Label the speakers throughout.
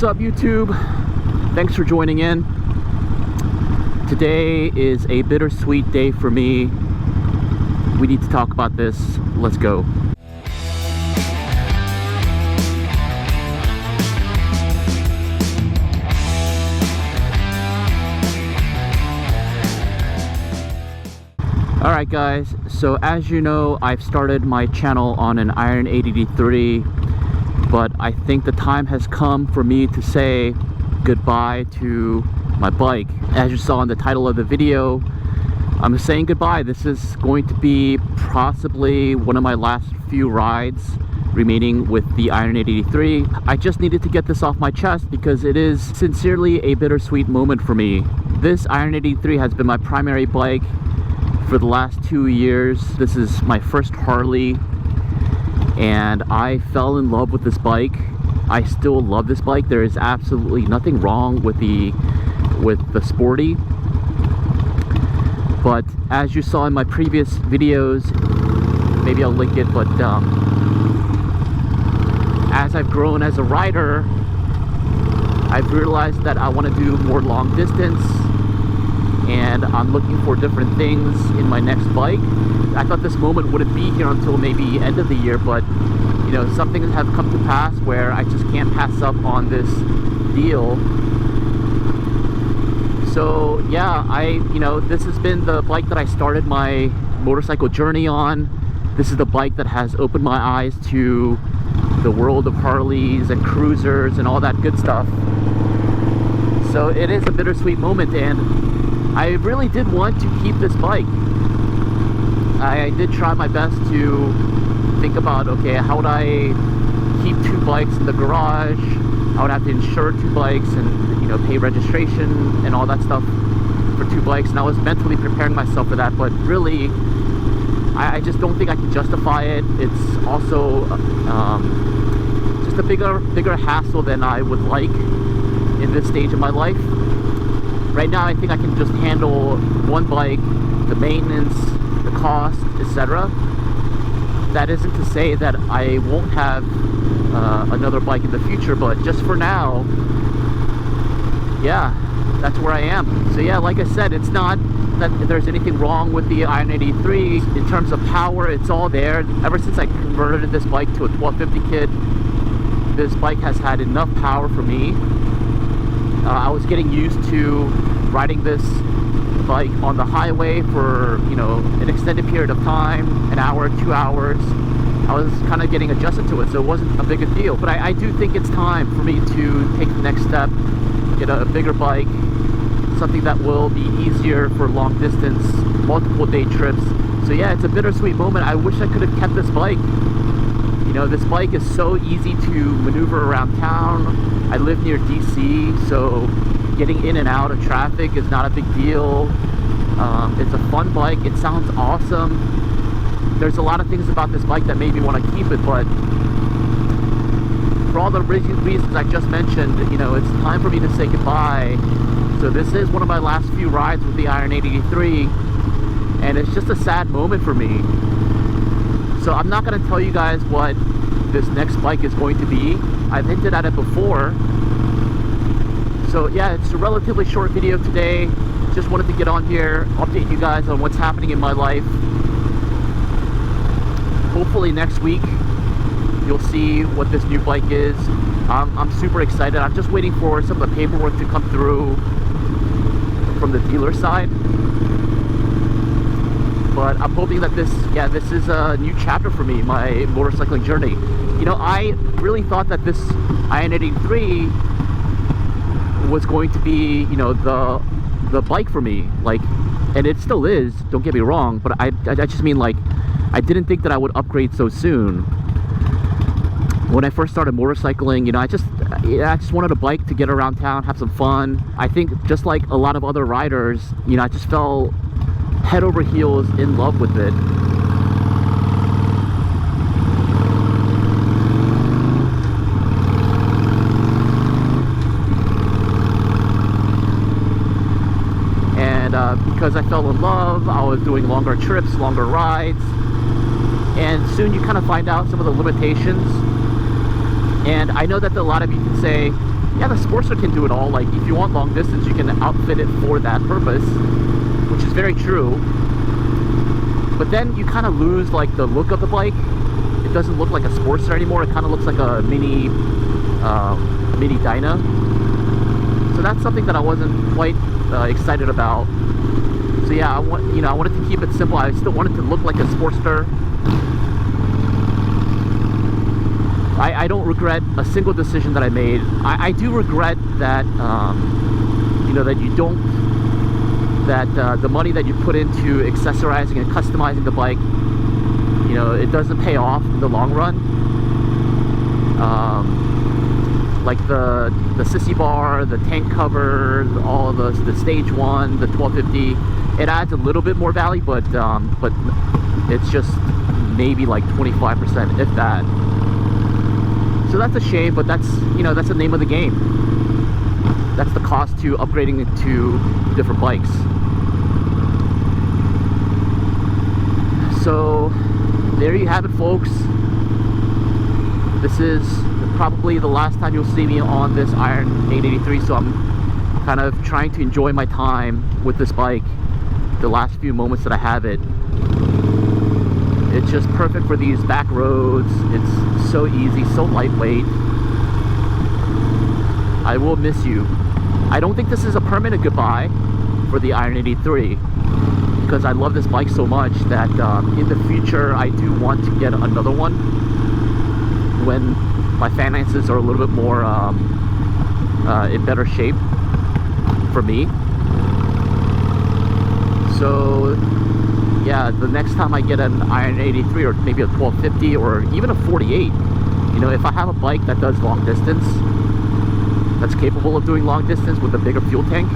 Speaker 1: What's up, YouTube? Thanks for joining in. Today is a bittersweet day for me. We need to talk about this. Let's go. Alright guys, so as you know, I've started my channel on an Iron 883, but I think the time has come for me to say goodbye to my bike. As you saw in the title of the video, I'm saying goodbye. This is going to be possibly one of my last few rides remaining with the Iron 883. I just needed to get this off my chest because it is sincerely a bittersweet moment for me. This Iron 883 has been my primary bike for the last 2 years. This is my first Harley, and I fell in love with this bike. I still love this bike. There is absolutely nothing wrong with the Sporty, but as you saw in my previous videos, maybe I'll link it, but as I've grown as a rider, I've realized that I want to do more long distance, and I'm looking for different things in my next bike. I thought this moment wouldn't be here until maybe end of the year, but you know, some things have come to pass where I just can't pass up on this deal. So yeah, this has been the bike that I started my motorcycle journey on. This is the bike that has opened my eyes to the world of Harleys and cruisers and all that good stuff. So it is a bittersweet moment, and I really did want to keep this bike. I did try my best to think about, okay, how would I keep 2 bikes in the garage? I would have to insure 2 bikes and, you know, pay registration and all that stuff for 2 bikes. And I was mentally preparing myself for that, but really, I just don't think I can justify it. It's also just a bigger hassle than I would like in this stage of my life. Right now, I think I can just handle 1 bike, the maintenance, the cost, etc. That isn't to say that I won't have another bike in the future, but just for now, yeah, that's where I am. So yeah, like I said, it's not that there's anything wrong with the Iron 883. In terms of power, it's all there. Ever since I converted this bike to a 1250 kit, this bike has had enough power for me. I was getting used to riding this bike on the highway for, you know, an extended period of time, an hour, 2 hours. I was kind of getting adjusted to it, so it wasn't a big a deal. But I do think it's time for me to take the next step, get a bigger bike, something that will be easier for long distance, multiple day trips. So yeah, it's a bittersweet moment. I wish I could have kept this bike. You know, this bike is so easy to maneuver around town. I live near DC, so getting in and out of traffic is not a big deal. It's a fun bike. It sounds awesome. There's a lot of things about this bike that made me want to keep it, but for all the reasons I just mentioned, you know, it's time for me to say goodbye. So this is one of my last few rides with the Iron 883, and it's just a sad moment for me. So I'm not going to tell you guys what this next bike is going to be. I've hinted at it before. So yeah, it's a relatively short video today. Just wanted to get on here, update you guys on what's happening in my life. Hopefully next week you'll see what this new bike is. I'm super excited. I'm just waiting for some of the paperwork to come through from the dealer side. But I'm hoping that this is a new chapter for me, my motorcycling journey. You know, I really thought that this Iron 883 was going to be, you know, the bike for me, like, and it still is, don't get me wrong, but I just mean, like, I didn't think that I would upgrade so soon. When I first started motorcycling, you know, I just wanted a bike to get around town, have some fun. I think just like a lot of other riders, you know, I just fell head over heels in love with it. Because I fell in love, I was doing longer trips, longer rides, and soon you kind of find out some of the limitations. And I know that a lot of you can say, yeah, the Sportster can do it all. Like, if you want long distance, you can outfit it for that purpose, which is very true. But then you kind of lose like the look of the bike. It doesn't look like a Sportster anymore. It kind of looks like a mini Dyna. So that's something that I wasn't quite excited about. So yeah, I wanted to keep it simple. I still wanted to look like a Sportster. I don't regret a single decision that I made. I do regret that that you don't, the money that you put into accessorizing and customizing the bike, it doesn't pay off in the long run. Like the sissy bar, the tank cover, all the stage 1, the 1250, it adds a little bit more value, but it's just maybe like 25%, if that. So that's a shame, but that's the name of the game. That's the cost to upgrading to different bikes. So there you have it, folks. This is probably the last time you'll see me on this Iron 883, so I'm kind of trying to enjoy my time with this bike, the last few moments that I have it. It's just perfect for these back roads. It's so easy, so lightweight. I will miss you. I don't think this is a permanent goodbye for the Iron 83, because I love this bike so much that in the future I do want to get another one when my finances are a little bit more in better shape for me. So yeah, the next time I get an Iron 83 or maybe a 1250 or even a 48, if I have a bike that does long distance, that's capable of doing long distance with a bigger fuel tank,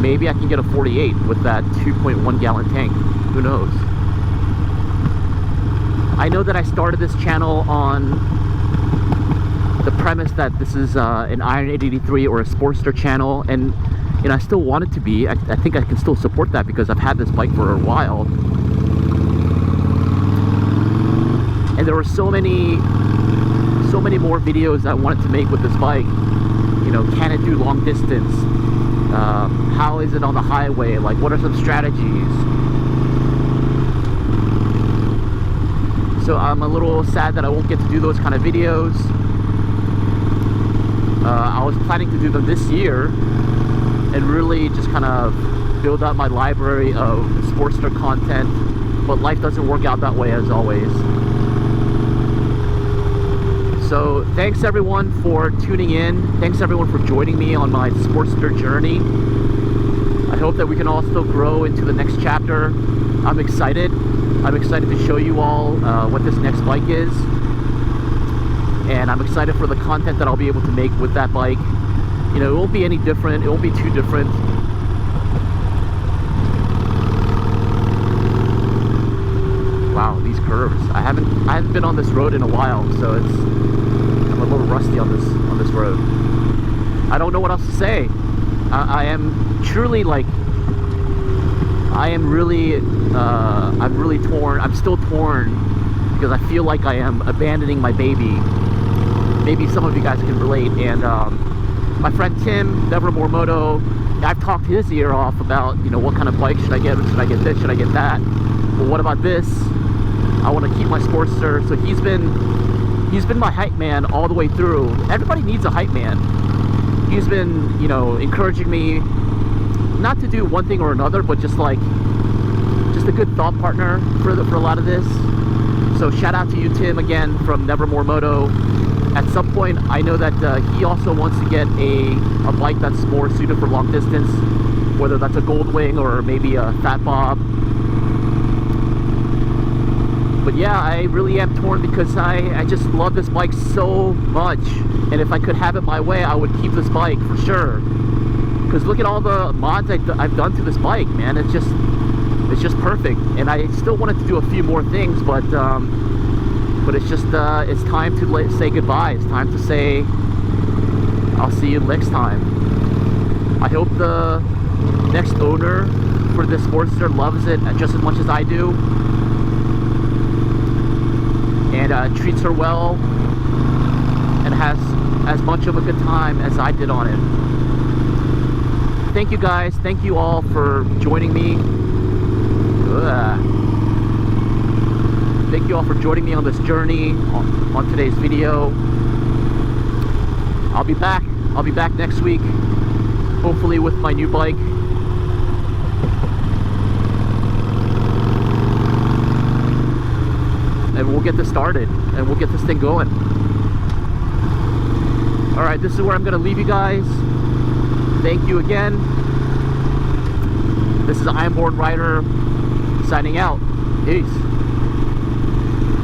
Speaker 1: maybe I can get a 48 with that 2.1 gallon tank. Who knows? I know that I started this channel on the premise that this is an Iron 883 or a Sportster channel, and I still want it to be. I think I can still support that because I've had this bike for a while, and there were so many more videos I wanted to make with this bike. Can it do long distance? How is it on the highway? Like, what are some strategies? So I'm a little sad that I won't get to do those kind of videos. I was planning to do them this year and really just kind of build up my library of Sportster content, but life doesn't work out that way, as always. So thanks everyone for tuning in. Thanks everyone for joining me on my Sportster journey. I hope that we can all still grow into the next chapter. I'm excited. I'm excited to show you all what this next bike is. And I'm excited for the content that I'll be able to make with that bike. It won't be any different. It won't be too different. Wow, these curves. I haven't been on this road in a while, so I'm a little rusty on this road. I don't know what else to say. I am truly like, I'm really torn. I'm still torn because I feel like I am abandoning my baby. Maybe some of you guys can relate. And my friend Tim, Never More Moto, I've talked his ear off about, what kind of bike should I get? Should I get this? Should I get that? But what about this? I want to keep my Sportster. So he's been my hype man all the way through. Everybody needs a hype man. He's been, encouraging me not to do one thing or another, but just a good thought partner for a lot of this. So shout out to you, Tim, again from Never More Moto. At some point, I know that he also wants to get a bike that's more suited for long distance, whether that's a Goldwing or maybe a Fat Bob. But yeah, I really am torn because I just love this bike so much, and if I could have it my way, I would keep this bike for sure. Because look at all the mods I've done to this bike, man. It's just perfect. And I still wanted to do a few more things, but it's just it's time to say goodbye. It's time to say I'll see you next time. I hope the next owner for this Sportster loves it just as much as I do, and treats her well, and has as much of a good time as I did on it. Thank you guys, thank you all for joining me. Thank you all for joining me on this journey, on today's video. I'll be back next week, hopefully with my new bike. And we'll get this started, and we'll get this thing going. Alright, this is where I'm going to leave you guys. Thank you again. This is Ironborn Rider signing out. Peace.